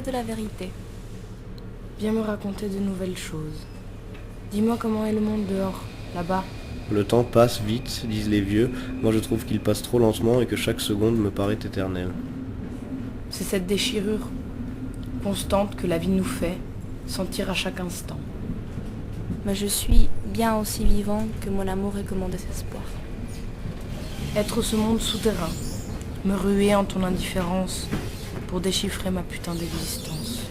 côté de la vérité. Viens me raconter de nouvelles choses. Dis-moi comment est le monde dehors, là-bas. Le temps passe vite, disent les vieux. Moi je trouve qu'il passe trop lentement et que chaque seconde me paraît éternelle. C'est cette déchirure constante que la vie nous fait sentir à chaque instant. Mais je suis bien aussi vivant que mon amour et que mon désespoir. Être ce monde souterrain, me ruer en ton indifférence pour déchiffrer ma putain d'existence.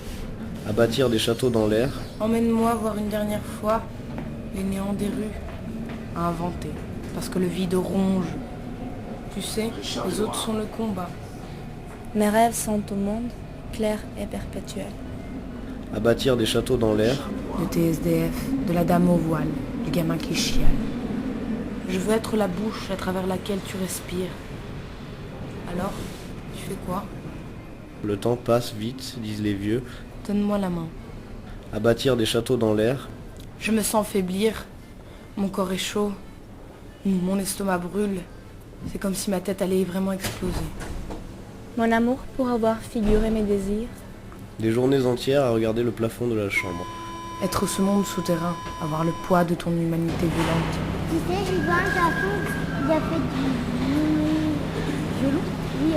À bâtir des châteaux dans l'air, Emmène-moi voir une dernière fois les néants des rues à inventer, parce que le vide ronge. Tu sais, les autres sont le combat. Mes rêves sont au monde, clair et perpétuel. à bâtir des châteaux dans l'air, de TSDF, de la dame au voile, du gamin qui chiale. Je veux être la bouche à travers laquelle tu respires. Alors, tu fais quoi? le temps passe vite, disent les vieux, Donne-moi la main. à bâtir des châteaux dans l'air, Je me sens faiblir. Mon corps est chaud. Mon estomac brûle. C'est comme si ma tête allait vraiment exploser. Mon amour pour avoir figuré mes désirs. des journées entières à regarder le plafond de la chambre. Être ce monde souterrain, avoir le poids de ton humanité violente. Tu sais, j'ai vu un garçon qui a fait du violon. Oui.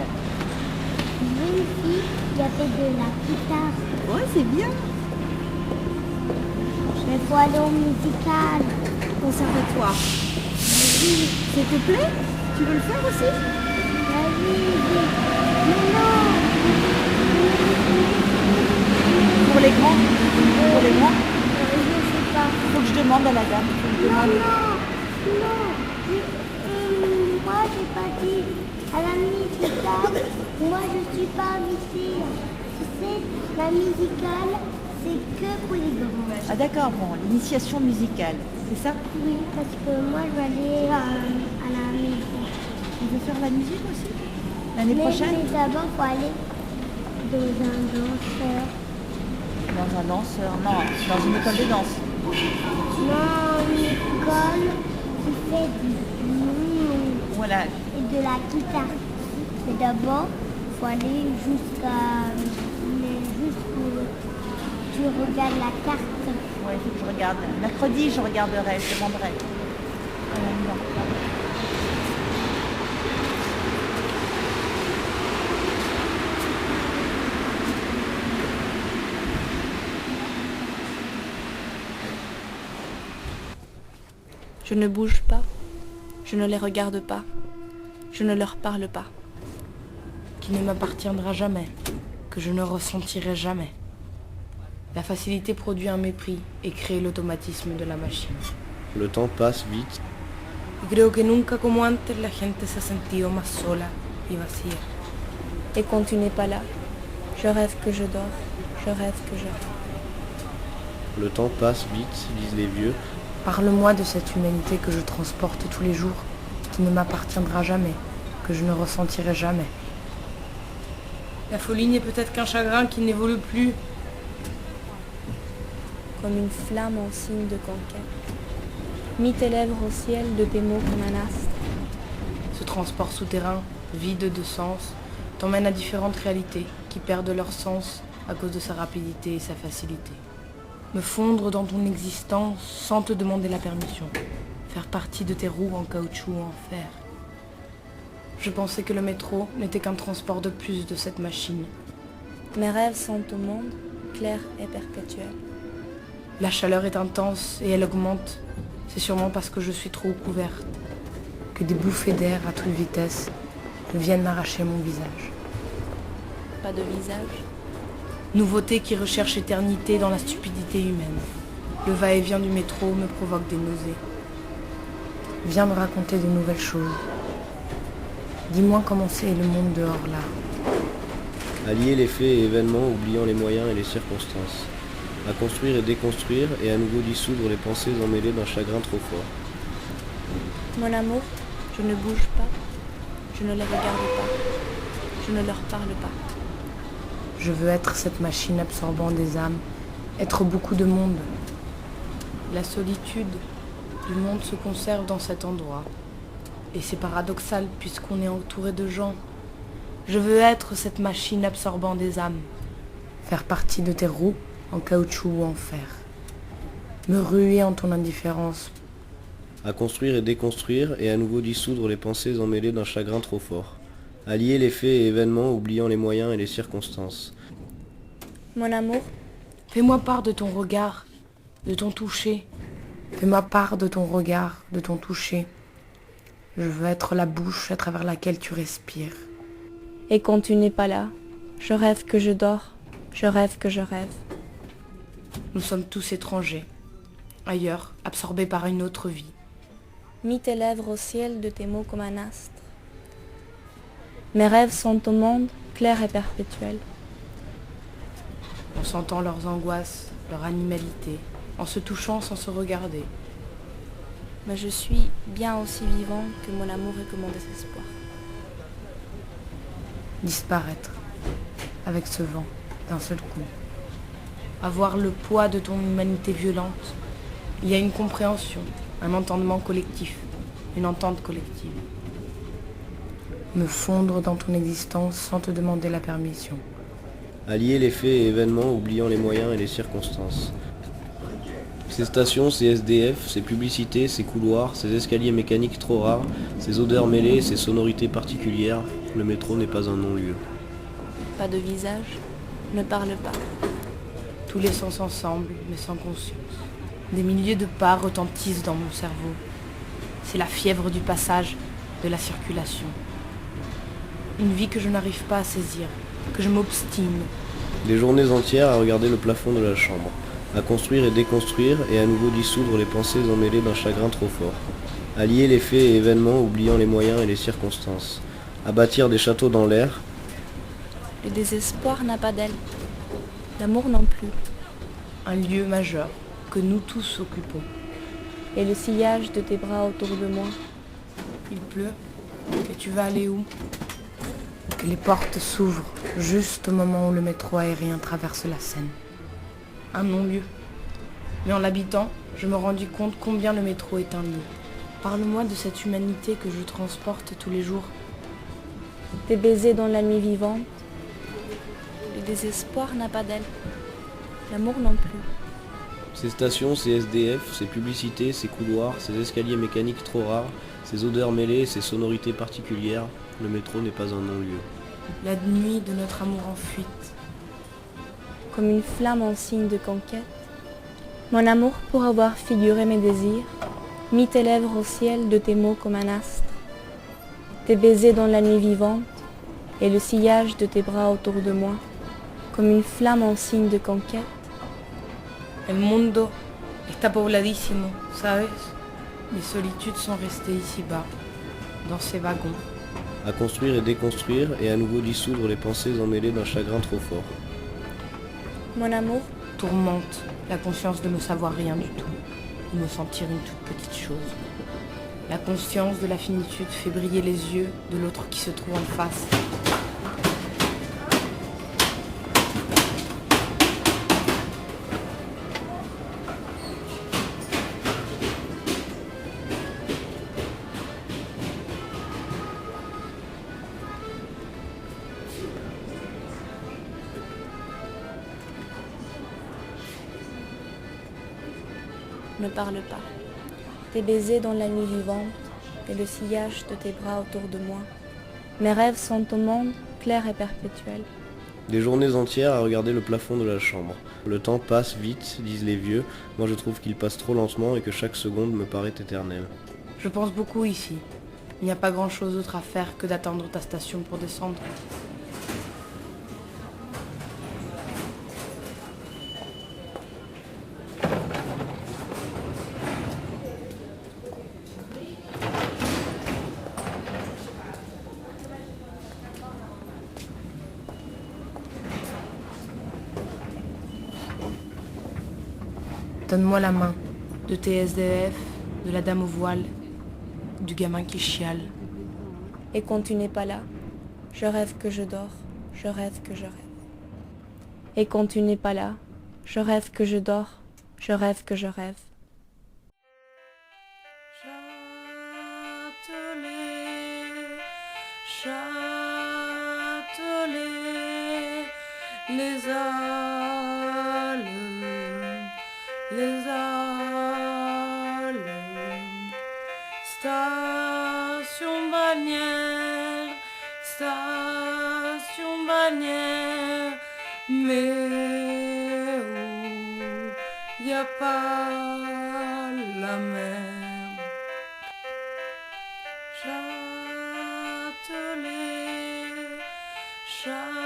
J'ai vu une fille qui a fait de la guitare. Ouais, c'est bien. Mais faut aller au musical. Conservatoire. Oui, S'il te plaît, tu veux le faire aussi? vas-y. Mais non. Pour les grands? Pour les grands? Je sais pas. Faut que je demande à la dame. Faut que je Non, demande. non. Moi, j'ai pas dit à la musicale. Moi, je suis pas invitée. Tu sais, la musicale, c'est que pour les grands. Ah d'accord, bon, l'initiation musicale, c'est ça? Oui, parce que moi, je vais aller à la maison. Tu veux faire la musique aussi? L'année prochaine? Mais d'abord, il faut aller dans un danseur. Dans un danseur? Non, dans une école de danse. Non, une école qui fait du violon Voilà. et de la guitare. Mais d'abord, il faut aller jusqu'où tu regardes la carte. Ouais, faut que je regarde. Mercredi, je regarderai, je demanderai. Non. Je ne bouge pas, je ne les regarde pas, je ne leur parle pas. Qui ne m'appartiendra jamais, que je ne ressentirai jamais. La facilité produit un mépris et crée l'automatisme de la machine. le temps passe vite, Y creo que nunca como antes la gente se ha sentido más sola y vacía. Et quand tu n'es pas là, je rêve que je dors, je rêve que je rêve. le temps passe vite, disent les vieux, Parle-moi de cette humanité que je transporte tous les jours, qui ne m'appartiendra jamais, que je ne ressentirai jamais. La folie n'est peut-être qu'un chagrin qui n'évolue plus. Comme une flamme en signe de conquête. Mis tes lèvres au ciel de tes mots comme un astre. Ce transport souterrain, vide de sens, t'emmène à différentes réalités qui perdent leur sens à cause de sa rapidité et sa facilité. Me fondre dans ton existence sans te demander la permission. Faire partie de tes roues en caoutchouc ou en fer. Je pensais que le métro n'était qu'un transport de plus de cette machine. Mes rêves sont au monde, clair et perpétuel. La chaleur est intense et elle augmente. C'est sûrement parce que je suis trop couverte. Que des bouffées d'air à toute vitesse viennent m'arracher mon visage. Pas de visage. Nouveauté qui recherche éternité dans la stupidité humaine. Le va-et-vient du métro me provoque des nausées. Viens me raconter de nouvelles choses. Dis-moi comment c'est le monde dehors là. à lier les faits et événements, oubliant les moyens et les circonstances, à construire et déconstruire et à nouveau dissoudre les pensées emmêlées d'un chagrin trop fort. Mon amour, je ne bouge pas, je ne les regarde pas, je ne leur parle pas. Je veux être cette machine absorbant des âmes, être beaucoup de monde. La solitude du monde se conserve dans cet endroit. Et c'est paradoxal puisqu'on est entouré de gens. Je veux être cette machine absorbant des âmes. faire partie de tes roues en caoutchouc ou en fer, me ruer en ton indifférence, à construire et déconstruire et à nouveau dissoudre les pensées emmêlées d'un chagrin trop fort, à lier les faits et événements oubliant les moyens et les circonstances. Mon amour, fais-moi part de ton regard, de ton toucher, fais-moi part de ton regard, de ton toucher. Je veux être la bouche à travers laquelle tu respires. et quand tu n'es pas là, je rêve que je dors, je rêve que je rêve. Nous sommes tous étrangers, ailleurs, absorbés par une autre vie. Mis tes lèvres au ciel de tes mots comme un astre. Mes rêves sont au monde, clair et perpétuel. En sentant leurs angoisses, leur animalité, en se touchant sans se regarder. Mais je suis bien aussi vivant que mon amour et que mon désespoir. Disparaître, avec ce vent, d'un seul coup. Avoir le poids de ton humanité violente. Il y a une compréhension, un entendement collectif, une entente collective. Me fondre dans ton existence sans te demander la permission. À lier les faits et événements oubliant les moyens et les circonstances. Ces stations, ces SDF, ces publicités, ces couloirs, ces escaliers mécaniques trop rares, ces odeurs mêlées, ces sonorités particulières, le métro n'est pas un non-lieu. Pas de visage, ne parle pas. Tous les sens ensemble, mais sans conscience. Des milliers de pas retentissent dans mon cerveau. C'est la fièvre du passage, de la circulation. Une vie que je n'arrive pas à saisir, que je m'obstine. Des journées entières à regarder le plafond de la chambre, à construire et déconstruire et à nouveau dissoudre les pensées emmêlées d'un chagrin trop fort, à lier les faits et événements oubliant les moyens et les circonstances, à bâtir des châteaux dans l'air. Le désespoir n'a pas d'aile, l'amour non plus. Un lieu majeur que nous tous occupons. Et le sillage de tes bras autour de moi. Il pleut, et tu vas aller où? Que les portes s'ouvrent juste au moment où le métro aérien traverse la Seine. Un non-lieu. Mais en l'habitant, je me rendis compte combien le métro est un lieu. Parle-moi de cette humanité que je transporte tous les jours. Tes baisers dans la nuit vivante. Le désespoir n'a pas d'aile, l'amour non plus. Ces stations, ces SDF, ces publicités, ces couloirs, ces escaliers mécaniques trop rares, ces odeurs mêlées, ces sonorités particulières, le métro n'est pas un non-lieu. La nuit de notre amour en fuite. Comme une flamme en signe de conquête. Mon amour pour avoir figuré mes désirs, mis tes lèvres au ciel de tes mots comme un astre. Tes baisers dans la nuit vivante et le sillage de tes bras autour de moi, comme une flamme en signe de conquête. El mundo está pobladísimo, ¿sabes? Les solitudes sont restées ici-bas, dans ces wagons. À construire et déconstruire et à nouveau dissoudre les pensées emmêlées d'un chagrin trop fort. Mon amour, Tourmente la conscience de ne savoir rien du tout, de me sentir une toute petite chose. La conscience de la finitude fait briller les yeux de l'autre qui se trouve en face. ne parle pas. Tes baisers dans la nuit vivante et le sillage de tes bras autour de moi. Mes rêves sont au monde, clairs et perpétuels. Des journées entières à regarder le plafond de la chambre. Le temps passe vite, disent les vieux. Moi je trouve qu'il passe trop lentement et que chaque seconde me paraît éternelle. Je pense beaucoup ici. Il n'y a pas grand-chose d'autre à faire que d'attendre ta station pour descendre. Donne-moi la main, de tes SDF, de la dame au voile, du gamin qui chiale. Et quand tu n'es pas là, je rêve que je dors, je rêve que je rêve. Et quand tu n'es pas là, je rêve que je dors, je rêve que je rêve. Châtelet, les les Halles, station balnéaire, station balnéaire, mais où y a pas la mer. Châtelet, Châtelet,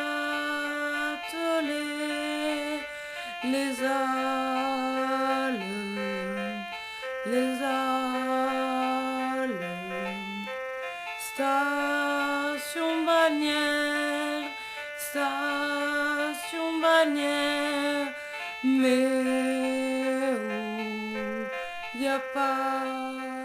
les Halles, les Halles, station balnéaire, station balnéaire, mais où y a pas